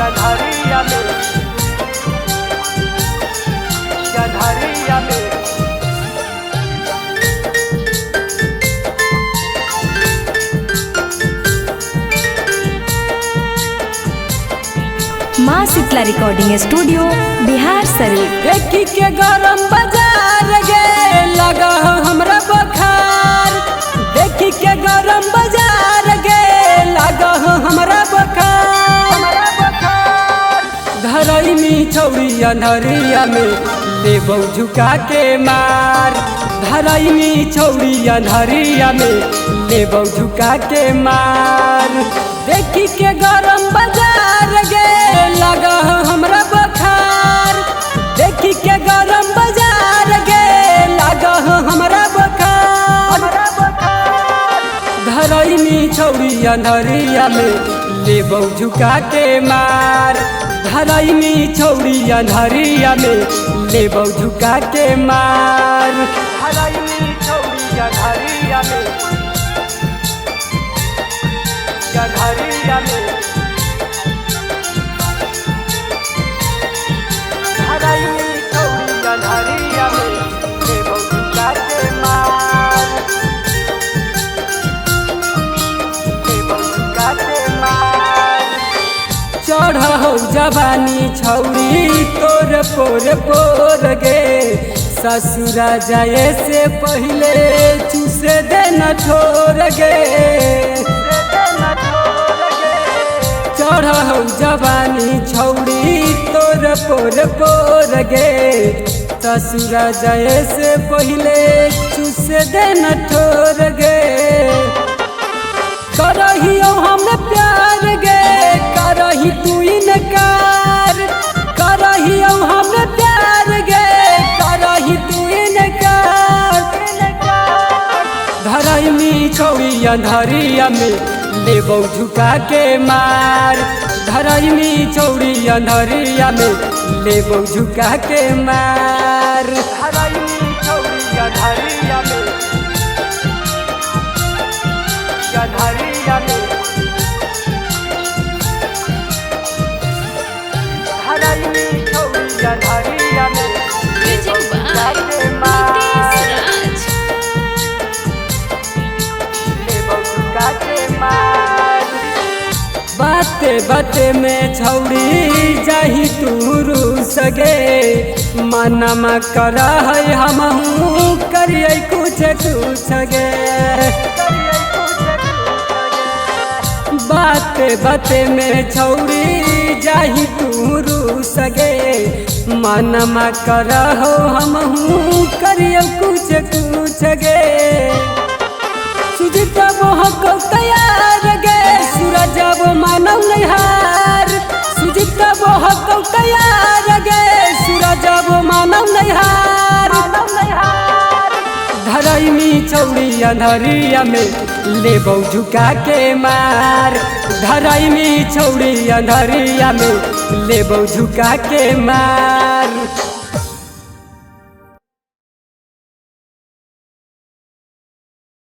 गधरिया में गधरिया में माँ शीतला रिकॉर्डिंग स्टूडियो बिहार शरीफ। देखी के गरम बाजार गे लगा हमरा बुखार। देखी के गरम बाजार गे लगा हमरा बुखार। धरई में छौरी अंधरिया में लेबौ झुका के मार। धरई में छौरी अंधरिया में लेबौ झुका के मार। देखी के गरम बाजार गे लगा हमरा बुखार। देखी के गरम बाजार गे लगा हमरा बुखार। धरई में छौरी अंधरिया में लेबौ झुका के मार। धरई में छौरी अंधरिया में लेबौ झुका के मार। धरई में छौरी अंधरिया में गधरिया में धरई में छौरी गधरिया में लेबौ झुका के मार। लेबौ झुका के मार। चढ़ौ जवानी छौरी तोर पोर पोर गे। ससुरा जाए से पहले चूसे देना ठोर गे। चढ़ौ जवानी छौरी तोर पोर पोर गे। ससुरा जाए से पहले चूसे देना ठोर गे। करहियो हम प्यार गे करही तू इनकार। करहियो हम प्यार गे करही तू इनकार। धरई में छौरी अंधरिया में लेबौ झुका के मार। धरई में छौरी अंधरिया में लेबौ झुका के मार। धरई में छौरी अंधरिया में गधरिया में धरई में छौरी गधरिया में लेबौ झुका के मार। लेबौ झुका के मार। बाते बाते में छौरी जाही तू रूस गे। मनमा कर है हमहू करिए कुछ कुछ गे। बाते बाते में छौरी जाही तू रूस गे। मनमा कर हो हमहू करिए कुछ कुछ गे। सुजित मोहको तैयार गे सूरज वो मानव नैहार। सुजित मोहको तैयार गे सूरज वो मानव नैहार। धरई में छौरी अंधरिया में लेबौ झुका के मार। धरई में छौरी अंधरिया में लेबौ झुका के मार।